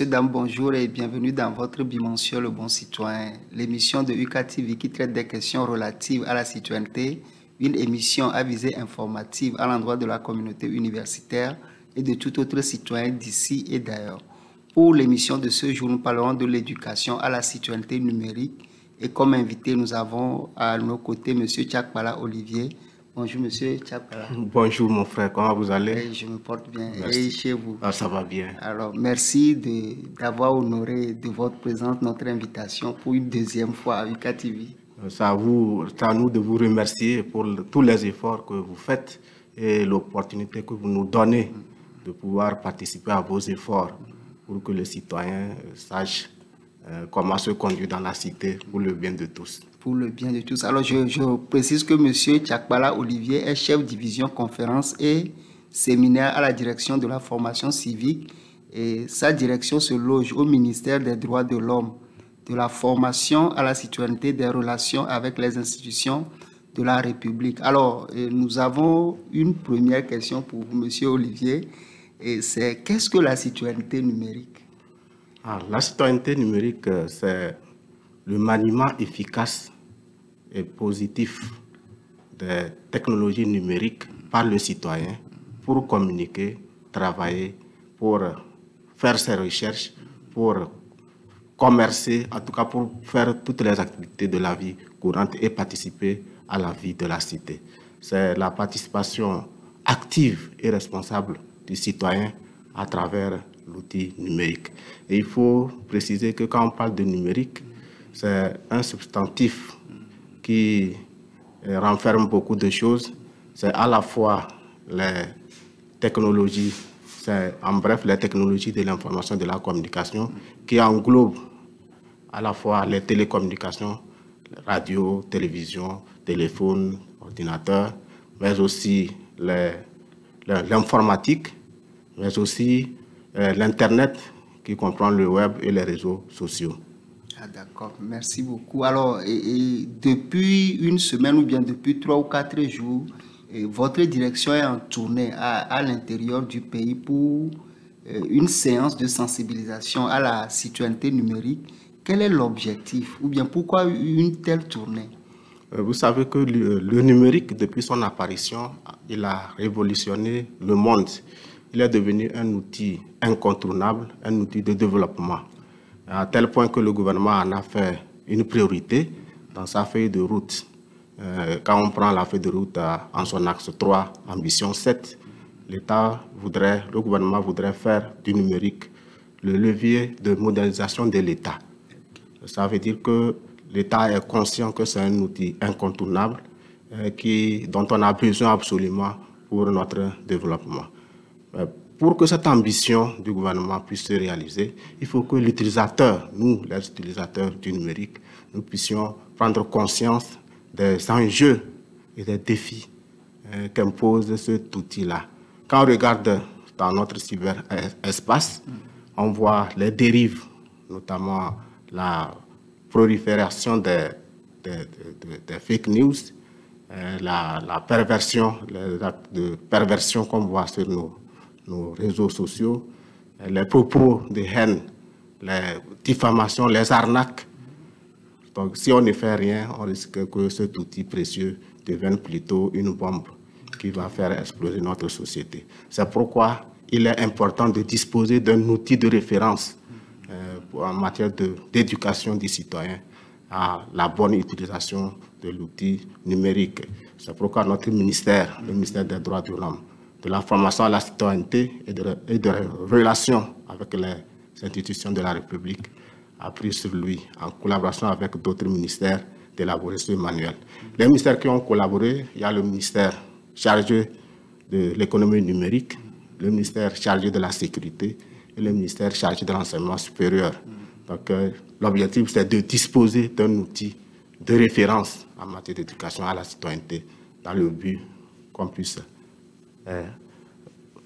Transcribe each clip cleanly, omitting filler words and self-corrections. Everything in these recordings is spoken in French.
messieurs, dames, bonjour et bienvenue dans votre Bimension Le Bon Citoyen, l'émission de UKTV qui traite des questions relatives à la citoyenneté, une émission à visée informative à l'endroit de la communauté universitaire et de tout autre citoyen d'ici et d'ailleurs. Pour l'émission de ce jour, nous parlerons de l'éducation à la citoyenneté numérique et comme invité, nous avons à nos côtés M. Tchakpala Olivier. Bonjour Monsieur Tchakpala. Bonjour mon frère, comment vous allez? Je me porte bien. Merci. Et chez vous? Ça va bien. Alors, merci d'avoir honoré de votre présence notre invitation pour une deuxième fois à UKTV. C'est à nous de vous remercier pour tous les efforts que vous faites et l'opportunité que vous nous donnez de pouvoir participer à vos efforts pour que les citoyens sachent comment se conduire dans la cité pour le bien de tous. Pour le bien de tous. Alors, je précise que M. Tchakpala Olivier est chef division conférence et séminaire à la direction de la formation civique et sa direction se loge au ministère des droits de l'homme, de la formation à la citoyenneté, des relations avec les institutions de la République. Alors, nous avons une première question pour vous, M. Olivier, et c'est qu'est-ce que la citoyenneté numérique? La citoyenneté numérique, c'est le maniement efficace et positif des technologies numériques par le citoyen pour communiquer, travailler, pour faire ses recherches, pour commercer, en tout cas pour faire toutes les activités de la vie courante et participer à la vie de la cité. C'est la participation active et responsable du citoyen à travers l'outil numérique. Et il faut préciser que quand on parle de numérique, c'est un substantif qui renferme beaucoup de choses. C'est à la fois les technologies, c'est en bref les technologies de l'information et de la communication qui englobent à la fois les télécommunications, radio, télévision, téléphone, ordinateur, mais aussi l'informatique, mais aussi l'Internet qui comprend le web et les réseaux sociaux. Ah, d'accord, merci beaucoup. Alors, depuis une semaine ou bien depuis 3 ou 4 jours, votre direction est en tournée à l'intérieur du pays pour une séance de sensibilisation à la citoyenneté numérique. Quel est l'objectif ou bien pourquoi une telle tournée? Vous savez que le numérique, depuis son apparition, il a révolutionné le monde. Il est devenu un outil incontournable, un outil de développement. À tel point que le gouvernement en a fait une priorité dans sa feuille de route. Quand on prend la feuille de route en son axe 3, ambition 7, le gouvernement voudrait faire du numérique le levier de modernisation de l'État. Ça veut dire que l'État est conscient que c'est un outil incontournable dont on a besoin absolument pour notre développement. Pour que cette ambition du gouvernement puisse se réaliser, il faut que l'utilisateur, nous, les utilisateurs du numérique, nous puissions prendre conscience des enjeux et des défis qu'impose cet outil-là. Quand on regarde dans notre cyberespace, on voit les dérives, notamment la prolifération des fake news, la perversion, les actes de perversion qu'on voit sur nos réseaux sociaux, les propos de haine, les diffamations, les arnaques. Donc, si on ne fait rien, on risque que cet outil précieux devienne plutôt une bombe qui va faire exploser notre société. C'est pourquoi il est important de disposer d'un outil de référence en matière d'éducation des citoyens à la bonne utilisation de l'outil numérique. C'est pourquoi notre ministère, le ministère des droits de l'homme, de la formation à la citoyenneté et de relations avec les institutions de la République, a pris sur lui, en collaboration avec d'autres ministères, d'élaborer ce manuel. Les ministères qui ont collaboré, il y a le ministère chargé de l'économie numérique, le ministère chargé de la sécurité et le ministère chargé de l'enseignement supérieur. Donc, l'objectif, c'est de disposer d'un outil de référence en matière d'éducation à la citoyenneté, dans le but qu'on puisse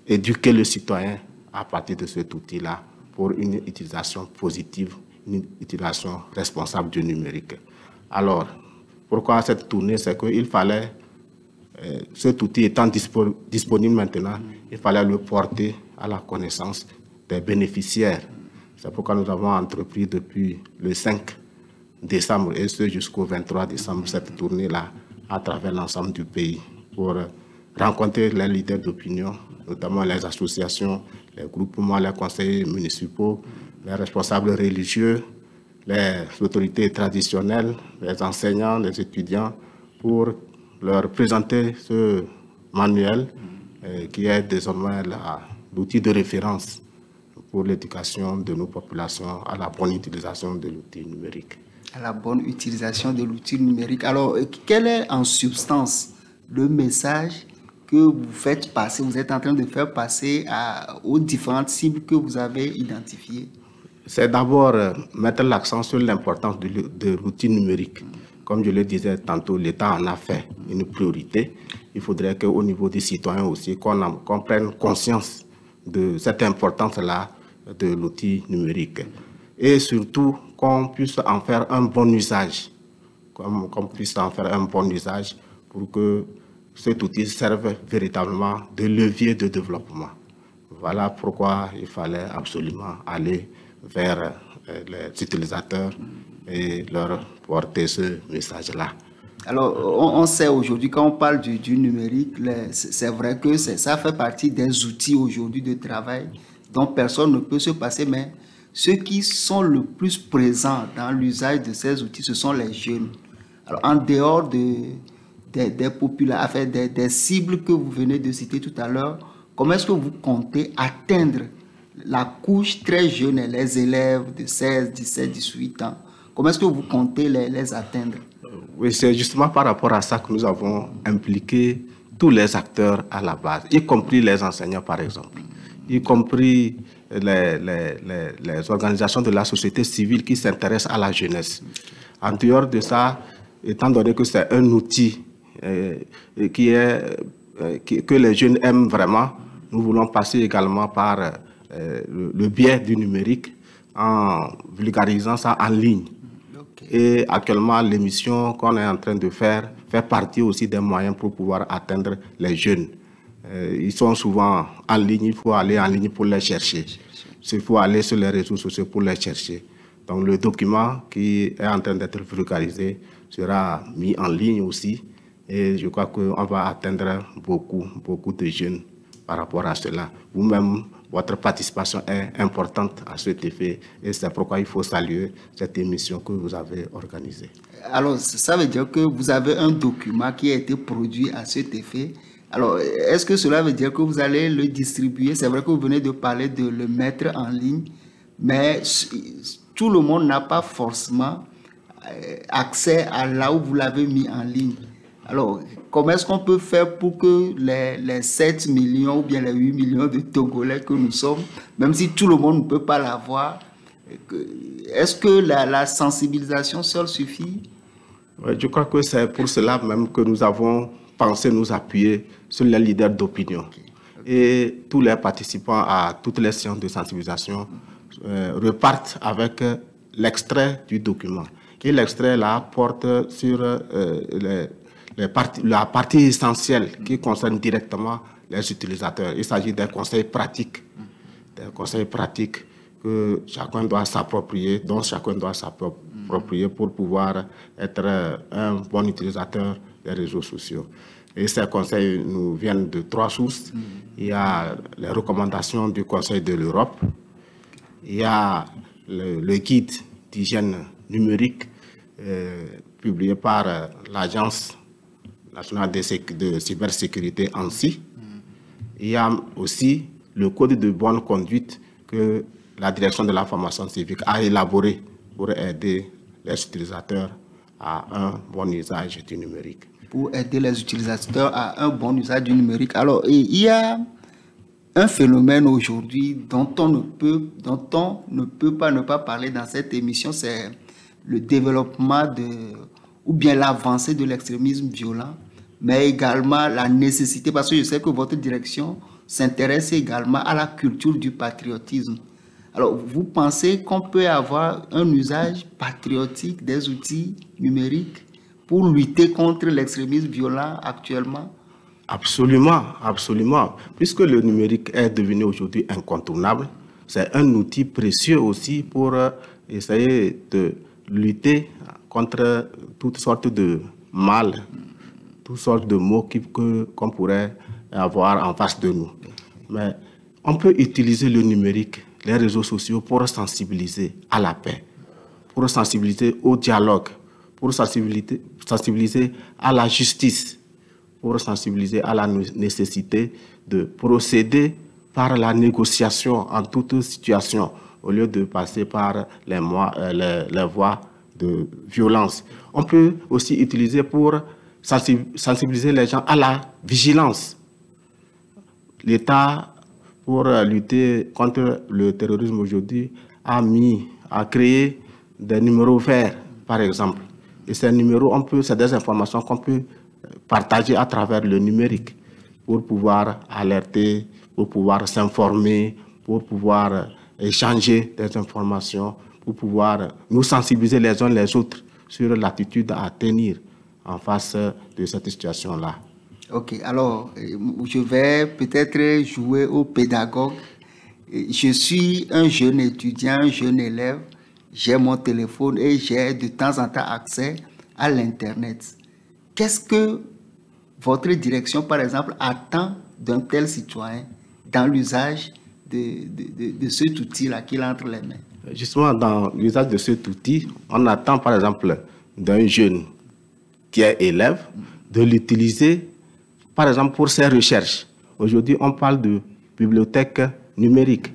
éduquer le citoyen à partir de cet outil-là pour une utilisation positive, une utilisation responsable du numérique. Alors, pourquoi cette tournée? C'est qu'il fallait, cet outil étant disponible maintenant, il fallait le porter à la connaissance des bénéficiaires. C'est pourquoi nous avons entrepris depuis le 5 décembre et ce jusqu'au 23 décembre cette tournée-là à travers l'ensemble du pays pour rencontrer les leaders d'opinion, notamment les associations, les groupements, les conseillers municipaux, les responsables religieux, les autorités traditionnelles, les enseignants, les étudiants, pour leur présenter ce manuel qui est désormais l'outil de référence pour l'éducation de nos populations à la bonne utilisation de l'outil numérique. À la bonne utilisation de l'outil numérique. Alors, quel est en substance le message que vous faites passer, vous êtes en train de faire passer aux différentes cibles que vous avez identifiées? C'est d'abord mettre l'accent sur l'importance de l'outil numérique. Comme je le disais tantôt, l'État en a fait une priorité. Il faudrait qu'au niveau des citoyens aussi, qu'on prenne conscience de cette importance-là de l'outil numérique. Et surtout, qu'on puisse en faire un bon usage. Qu'on puisse en faire un bon usage pour que cet outil serve véritablement de levier de développement. Voilà pourquoi il fallait absolument aller vers les utilisateurs et leur porter ce message-là. Alors, on sait aujourd'hui, quand on parle du numérique, c'est vrai que ça fait partie des outils aujourd'hui de travail dont personne ne peut se passer, mais ceux qui sont le plus présents dans l'usage de ces outils, ce sont les jeunes. Alors, en dehors des cibles que vous venez de citer tout à l'heure, comment est-ce que vous comptez atteindre la couche très jeune, les élèves de 16, 17, 18 ans? Comment est-ce que vous comptez les atteindre? Oui, c'est justement par rapport à ça que nous avons impliqué tous les acteurs à la base, y compris les enseignants par exemple, y compris les organisations de la société civile qui s'intéressent à la jeunesse. En dehors de ça, étant donné que c'est un outil que les jeunes aiment vraiment, nous voulons passer également par le biais du numérique en vulgarisant ça en ligne. Et actuellement, l'émission qu'on est en train de faire fait partie aussi des moyens pour pouvoir atteindre les jeunes. Ils sont souvent en ligne, il faut aller en ligne pour les chercher. Il faut aller sur les réseaux sociaux pour les chercher. Donc le document qui est en train d'être vulgarisé sera mis en ligne aussi. Et je crois qu'on va atteindre beaucoup de jeunes par rapport à cela. Vous-même, votre participation est importante à cet effet et c'est pourquoi il faut saluer cette émission que vous avez organisée. Alors, ça veut dire que vous avez un document qui a été produit à cet effet. Alors, est-ce que cela veut dire que vous allez le distribuer? C'est vrai que vous venez de parler de le mettre en ligne, mais tout le monde n'a pas forcément accès à là où vous l'avez mis en ligne. Alors, comment est-ce qu'on peut faire pour que les 7 millions ou bien les 8 millions de Togolais que nous sommes, même si tout le monde ne peut pas l'avoir, est-ce que la sensibilisation seule suffit? Ouais, je crois que c'est pour cela même que nous avons pensé nous appuyer sur les leaders d'opinion. Et tous les participants à toutes les séances de sensibilisation repartent avec l'extrait du document. Et l'extrait là porte sur la partie essentielle qui concerne directement les utilisateurs. Il s'agit des conseils pratiques. Des conseils pratiques que chacun doit s'approprier, dont chacun doit s'approprier pour pouvoir être un bon utilisateur des réseaux sociaux. Et ces conseils nous viennent de 3 sources. Il y a les recommandations du Conseil de l'Europe, il y a le guide d'hygiène numérique publié par l'Agence nationale de cybersécurité ANSSI. Il y a aussi le code de bonne conduite que la direction de la formation civique a élaboré pour aider les utilisateurs à un bon usage du numérique. Pour aider les utilisateurs à un bon usage du numérique. Alors, il y a un phénomène aujourd'hui dont on ne peut pas ne pas parler dans cette émission, c'est le développement ou bien l'avancée de l'extrémisme violent, mais également la nécessité, parce que je sais que votre direction s'intéresse également à la culture du patriotisme. Alors, vous pensez qu'on peut avoir un usage patriotique des outils numériques pour lutter contre l'extrémisme violent actuellement? Absolument, absolument. Puisque le numérique est devenu aujourd'hui incontournable, c'est un outil précieux aussi pour essayer de lutter contre toutes sortes de mal, toutes sortes de maux qu'on pourrait avoir en face de nous. Mais on peut utiliser le numérique, les réseaux sociaux pour sensibiliser à la paix, pour sensibiliser au dialogue, pour sensibiliser à la justice, pour sensibiliser à la nécessité de procéder par la négociation en toute situation, au lieu de passer par les voies de violence. On peut aussi utiliser pour sensibiliser les gens à la vigilance. L'État, pour lutter contre le terrorisme aujourd'hui, a créé des numéros verts, par exemple. Et ces numéros, c'est des informations qu'on peut partager à travers le numérique pour pouvoir alerter, pour pouvoir s'informer, pour pouvoir échanger des informations, pour pouvoir nous sensibiliser les uns les autres sur l'attitude à tenir en face de cette situation-là. Ok, alors je vais peut-être jouer au pédagogue. Je suis un jeune étudiant, un jeune élève, j'ai mon téléphone et j'ai de temps en temps accès à l'Internet. Qu'est-ce que votre direction, par exemple, attend d'un tel citoyen dans l'usage de cet outil-là qu'il a entre les mains? Justement, dans l'usage de cet outil, on attend, par exemple, d'un jeune qui est élève de l'utiliser, par exemple, pour ses recherches. Aujourd'hui, on parle de bibliothèque numérique.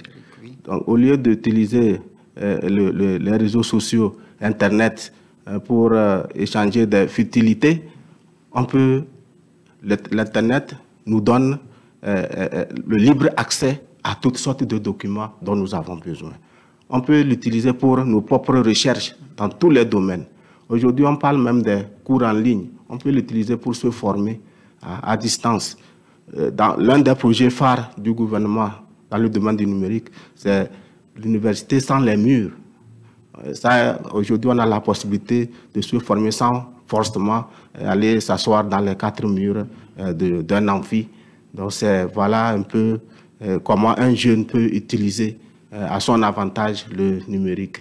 Donc, au lieu d'utiliser les réseaux sociaux, Internet, pour échanger des futilités, l'Internet nous donne le libre accès à toutes sortes de documents dont nous avons besoin. On peut l'utiliser pour nos propres recherches dans tous les domaines. Aujourd'hui, on parle même des cours en ligne. On peut l'utiliser pour se former à distance. L'un des projets phares du gouvernement dans le domaine du numérique, c'est l'université sans les murs. Aujourd'hui, on a la possibilité de se former sans forcément aller s'asseoir dans les quatre murs d'un amphi. Donc, voilà un peu comment un jeune peut utiliser à son avantage le numérique.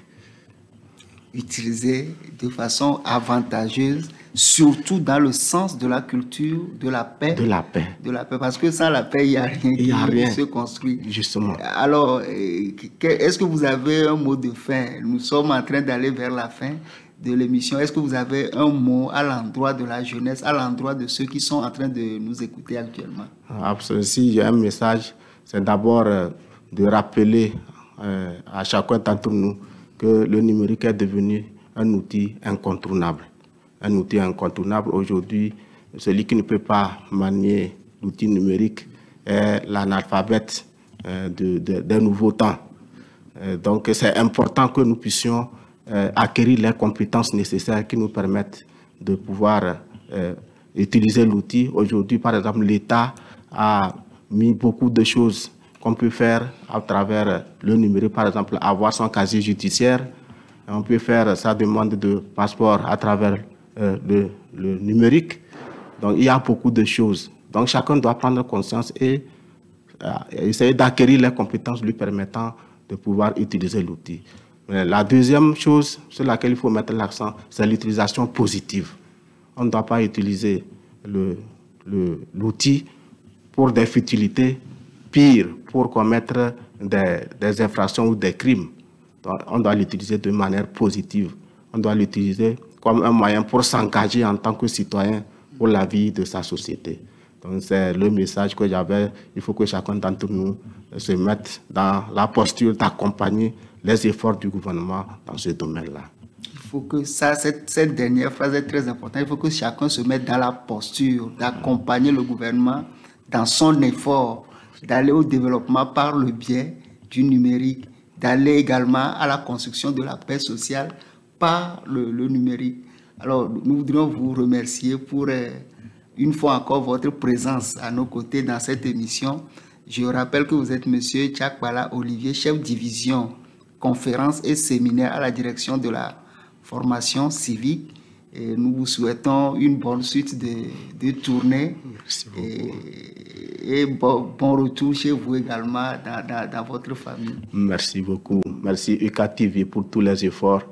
Utiliser de façon avantageuse, surtout dans le sens de la culture, de la paix. De la paix. De la paix, parce que sans la paix, il n'y a rien qui se construit. Justement. Alors, est-ce que vous avez un mot de fin? Nous sommes en train d'aller vers la fin de l'émission. Est-ce que vous avez un mot à l'endroit de la jeunesse, à l'endroit de ceux qui sont en train de nous écouter actuellement? Absolument. Si j'ai un message, c'est d'abord de rappeler à chacun d'entre nous que le numérique est devenu un outil incontournable. Un outil incontournable aujourd'hui. Celui qui ne peut pas manier l'outil numérique est l'analphabète des nouveaux temps. Donc c'est important que nous puissions acquérir les compétences nécessaires qui nous permettent de pouvoir utiliser l'outil. Aujourd'hui, par exemple, l'État a mis beaucoup de choses qu'on peut faire à travers le numérique, par exemple, avoir son casier judiciaire. On peut faire sa demande de passeport à travers le numérique. Donc, il y a beaucoup de choses. Donc, chacun doit prendre conscience et essayer d'acquérir les compétences lui permettant de pouvoir utiliser l'outil. La deuxième chose sur laquelle il faut mettre l'accent, c'est l'utilisation positive. On ne doit pas utiliser l'outil pour des futilités, pire, pour commettre des infractions ou des crimes. Donc, on doit l'utiliser de manière positive. On doit l'utiliser comme un moyen pour s'engager en tant que citoyen pour la vie de sa société. Donc, c'est le message que j'avais. Il faut que chacun d'entre nous se mette dans la posture d'accompagner les efforts du gouvernement dans ce domaine-là. Il faut que cette dernière phrase est très importante. Il faut que chacun se mette dans la posture d'accompagner le gouvernement dans son effort d'aller au développement par le biais du numérique, d'aller également à la construction de la paix sociale par le numérique. Alors, nous voudrions vous remercier pour, une fois encore, votre présence à nos côtés dans cette émission. Je rappelle que vous êtes M. Tchakbala Olivier, chef division conférences et séminaires à la direction de la formation civique. Et nous vous souhaitons une bonne suite de tournée. Merci beaucoup. et bon retour chez vous également dans votre famille. Merci beaucoup. Merci UK TV pour tous les efforts.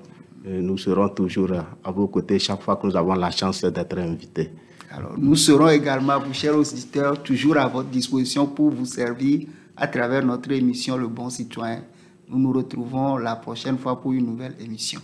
Nous serons toujours à vos côtés chaque fois que nous avons la chance d'être invités. Alors, nous serons également, vous chers auditeurs, toujours à votre disposition pour vous servir à travers notre émission Le Bon Citoyen. Nous nous retrouvons la prochaine fois pour une nouvelle émission.